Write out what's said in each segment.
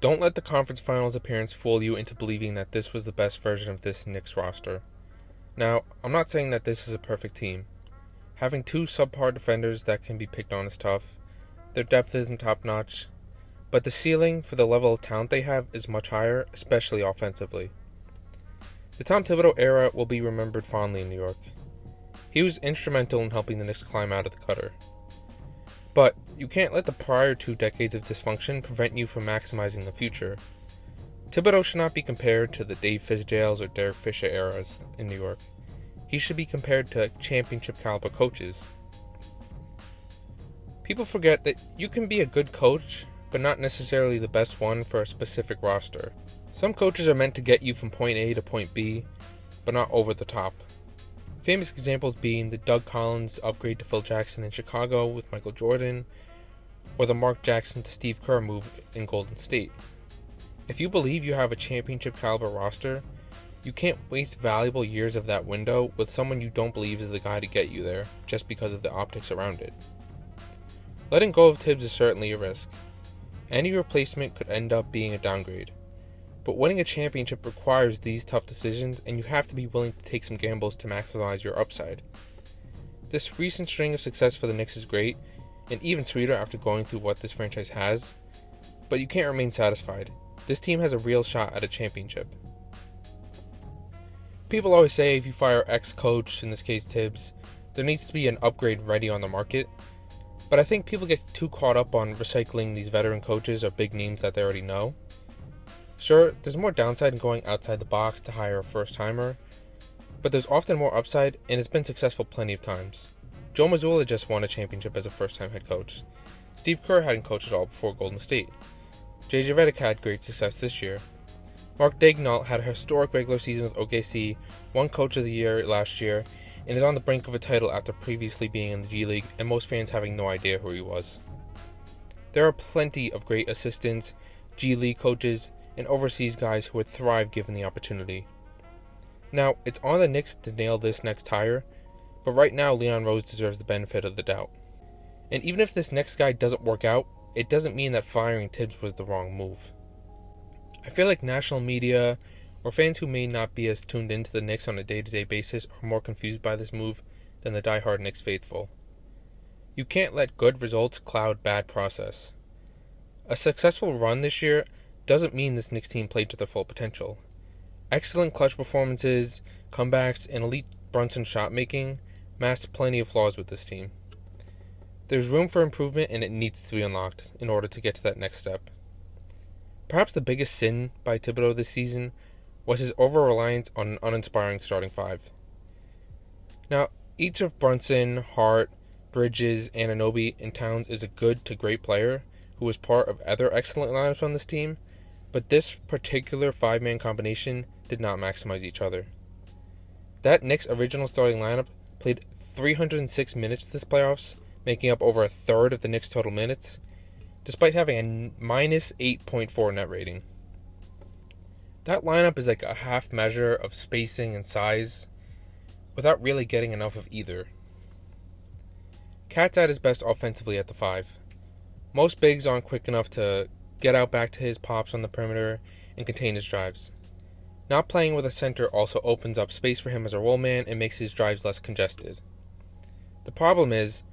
Don't let the conference finals appearance fool you into believing that this was the best version of this Knicks roster. Now, I'm not saying that this is a perfect team. Having two subpar defenders that can be picked on is tough. Their depth isn't top-notch. But the ceiling for the level of talent they have is much higher, especially offensively. The Tom Thibodeau era will be remembered fondly in New York. He was instrumental in helping the Knicks climb out of the gutter. But you can't let the prior 2 decades of dysfunction prevent you from maximizing the future. Thibodeau should not be compared to the Dave Fizdales or Derek Fisher eras in New York. He should be compared to championship caliber coaches. People forget that you can be a good coach, but not necessarily the best one for a specific roster. Some coaches are meant to get you from point A to point B, but not over the top. Famous examples being the Doug Collins upgrade to Phil Jackson in Chicago with Michael Jordan, or the Mark Jackson to Steve Kerr move in Golden State. If you believe you have a championship caliber roster, you can't waste valuable years of that window with someone you don't believe is the guy to get you there, just because of the optics around it. Letting go of Thibs is certainly a risk. Any replacement could end up being a downgrade. But winning a championship requires these tough decisions, and you have to be willing to take some gambles to maximize your upside. This recent string of success for the Knicks is great, and even sweeter after going through what this franchise has, but you can't remain satisfied. This team has a real shot at a championship. People always say if you fire X coach, in this case Thibs, there needs to be an upgrade ready on the market, but I think people get too caught up on recycling these veteran coaches or big names that they already know. Sure, there's more downside in going outside the box to hire a first-timer, but there's often more upside, and it's been successful plenty of times. Joe Mazzulla just won a championship as a first-time head coach. Steve Kerr hadn't coached at all before Golden State. J.J. Redick had great success this year. Mark Daigneault had a historic regular season with OKC, won Coach of the Year last year, and is on the brink of a title after previously being in the G League and most fans having no idea who he was. There are plenty of great assistants, G League coaches, and overseas guys who would thrive given the opportunity. Now, it's on the Knicks to nail this next hire, but right now Leon Rose deserves the benefit of the doubt. And even if this next guy doesn't work out, it doesn't mean that firing Thibs was the wrong move. I feel like national media, or fans who may not be as tuned into the Knicks on a day-to-day basis, are more confused by this move than the die-hard Knicks faithful. You can't let good results cloud bad process. A successful run this year doesn't mean this Knicks team played to their full potential. Excellent clutch performances, comebacks, and elite Brunson shot-making masked plenty of flaws with this team. There's room for improvement, and it needs to be unlocked in order to get to that next step. Perhaps the biggest sin by Thibodeau this season was his over-reliance on an uninspiring starting five. Now, each of Brunson, Hart, Bridges, Anunoby, and Towns is a good to great player who was part of other excellent lineups on this team, but this particular five-man combination did not maximize each other. That Knicks original starting lineup played 306 minutes this playoffs, making up over a third of the Knicks' total minutes, despite having a minus 8.4 net rating. That lineup is like a half measure of spacing and size, without really getting enough of either. Cat's at his best offensively at the 5. Most bigs aren't quick enough to get out back to his pops on the perimeter and contain his drives. Not playing with a center also opens up space for him as a roll man and makes his drives less congested. The problem is,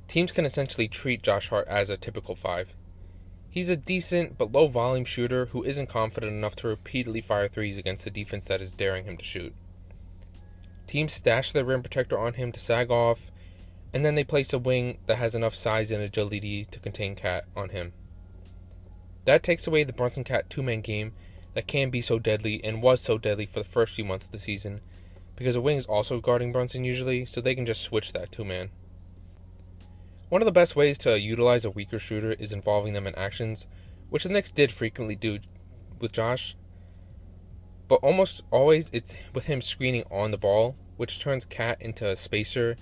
teams can essentially treat Josh Hart as a typical 5. He's a decent but low-volume shooter who isn't confident enough to repeatedly fire threes against the defense that is daring him to shoot. Teams stash their rim protector on him to sag off, and then they place a wing that has enough size and agility to contain Cat on him. That takes away the Brunson-Cat two-man game that can be so deadly and was so deadly for the first few months of the season, because a wing is also guarding Brunson usually, so they can just switch that two-man. One of the best ways to utilize a weaker shooter is involving them in actions, which the Knicks did frequently do with Josh, but almost always it's with him screening on the ball, which turns Cat into a spacer,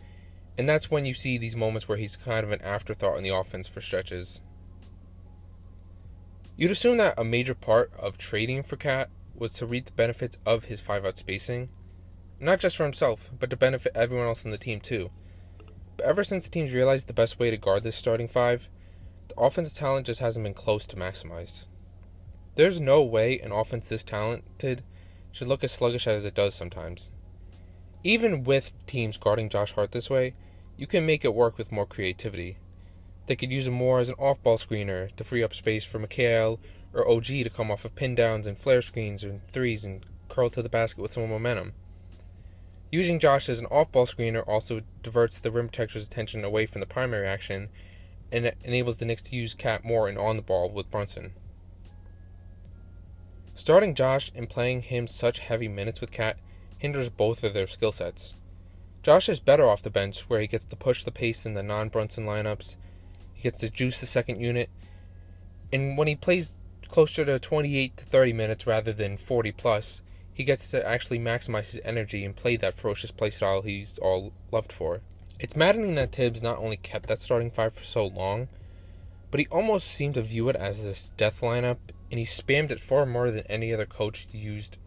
and that's when you see these moments where he's kind of an afterthought in the offense for stretches. You'd assume that a major part of trading for Cat was to reap the benefits of his 5-out spacing, not just for himself, but to benefit everyone else on the team too. But ever since teams realized the best way to guard this starting 5, the offensive talent just hasn't been close to maximized. There's no way an offense this talented should look as sluggish as it does sometimes. Even with teams guarding Josh Hart this way, you can make it work with more creativity. They could use him more as an off-ball screener to free up space for Mikhail or OG to come off of pin downs and flare screens and threes and curl to the basket with some momentum. Using Josh as an off-ball screener also diverts the rim protector's attention away from the primary action and it enables the Knicks to use Cat more and on the ball with Brunson. Starting Josh and playing him such heavy minutes with Cat hinders both of their skill sets. Josh is better off the bench, where he gets to push the pace in the non-Brunson lineups, he gets to juice the second unit, and when he plays closer to 28 to 30 minutes rather than 40 plus, he gets to actually maximize his energy and play that ferocious play style he's all loved for. It's maddening that Thibs not only kept that starting five for so long, but he almost seemed to view it as this death lineup, and he spammed it far more than any other coach used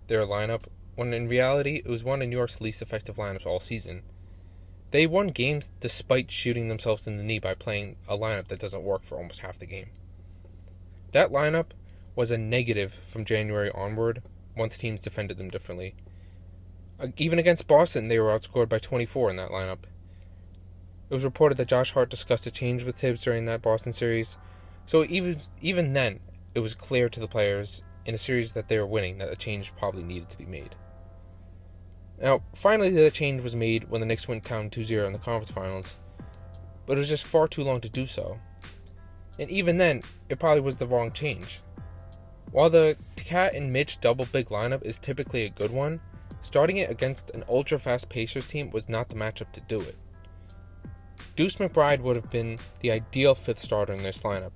their lineup, when in reality it was one of New York's least effective lineups all season. They won games despite shooting themselves in the knee by playing a lineup that doesn't work for almost half the game. That lineup was a negative from January onward once teams defended them differently. Even against Boston, they were outscored by 24 in that lineup. It was reported that Josh Hart discussed a change with Thibs during that Boston series, so even then, it was clear to the players in a series that they were winning that a change probably needed to be made. Now, finally the change was made when the Knicks went down 2-0 in the conference finals, but it was just far too long to do so. And even then, it probably was the wrong change. While the Cat and Mitch double big lineup is typically a good one, starting it against an ultra-fast Pacers team was not the matchup to do it. Deuce McBride would have been the ideal fifth starter in this lineup.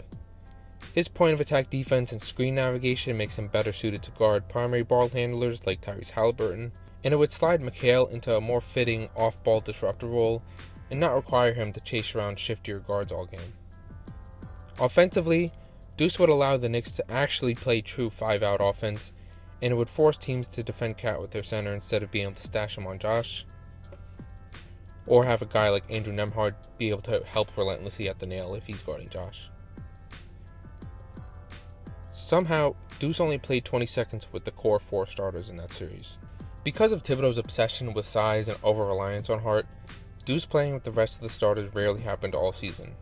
His point of attack defense and screen navigation makes him better suited to guard primary ball handlers like Tyrese Halliburton, and it would slide Mikhail into a more fitting off-ball disruptor role and not require him to chase around shiftier guards all game. Offensively, Deuce would allow the Knicks to actually play true 5-out offense, and it would force teams to defend Cat with their center instead of being able to stash him on Josh, or have a guy like Andrew Nembhard be able to help relentlessly at the nail if he's guarding Josh. Somehow, Deuce only played 20 seconds with the core four starters in that series. Because of Thibodeau's obsession with size and over-reliance on Hart, Deuce playing with the rest of the starters rarely happened all season.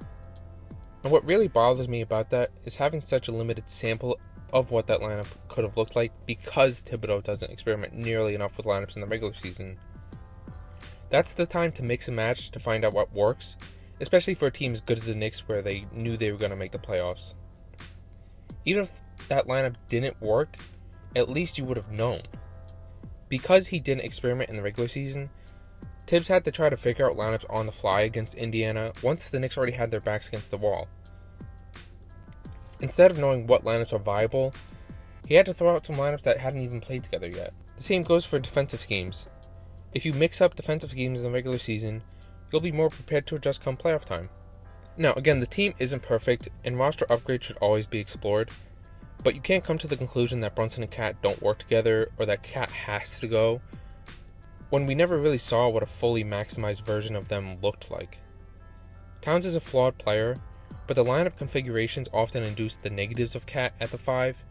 And what really bothers me about that is having such a limited sample of what that lineup could have looked like because Thibodeau doesn't experiment nearly enough with lineups in the regular season. That's the time to mix and match to find out what works, especially for a team as good as the Knicks where they knew they were going to make the playoffs. Even if that lineup didn't work, at least you would have known. Because he didn't experiment in the regular season, Thibs had to try to figure out lineups on the fly against Indiana once the Knicks already had their backs against the wall. Instead of knowing what lineups are viable, he had to throw out some lineups that hadn't even played together yet. The same goes for defensive schemes. If you mix up defensive schemes in the regular season, you'll be more prepared to adjust come playoff time. Now, again, the team isn't perfect, and roster upgrades should always be explored, but you can't come to the conclusion that Brunson and Cat don't work together, or that Cat has to go, when we never really saw what a fully maximized version of them looked like. Towns is a flawed player, but the lineup configurations often induce the negatives of Cat at the 5,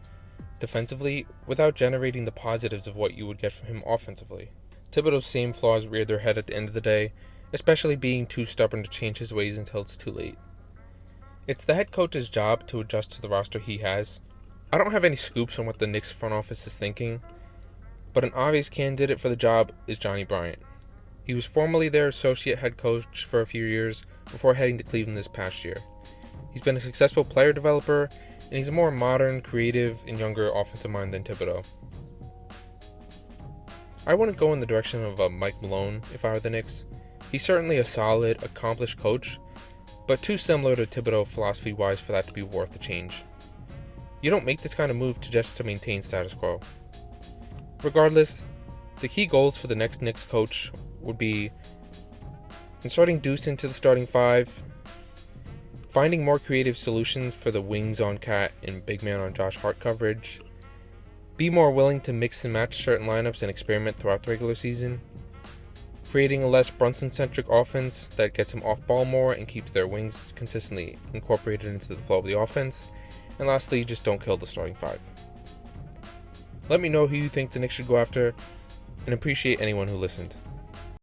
defensively, without generating the positives of what you would get from him offensively. Thibodeau's same flaws reared their head at the end of the day, especially being too stubborn to change his ways until it's too late. It's the head coach's job to adjust to the roster he has. I don't have any scoops on what the Knicks front office is thinking, but an obvious candidate for the job is Johnny Bryant. He was formerly their associate head coach for a few years before heading to Cleveland this past year. He's been a successful player developer, and he's a more modern, creative, and younger offensive mind than Thibodeau. I wouldn't go in the direction of Mike Malone if I were the Knicks. He's certainly a solid, accomplished coach, but too similar to Thibodeau philosophy-wise for that to be worth the change. You don't make this kind of move just to maintain status quo. Regardless, the key goals for the next Knicks coach would be inserting Deuce into the starting 5, finding more creative solutions for the wings on Cat and big man on Josh Hart coverage, be more willing to mix and match certain lineups and experiment throughout the regular season, creating a less Brunson-centric offense that gets him off ball more and keeps their wings consistently incorporated into the flow of the offense, And lastly, just don't kill the starting five. Let me know who you think the Knicks should go after, and appreciate anyone who listened.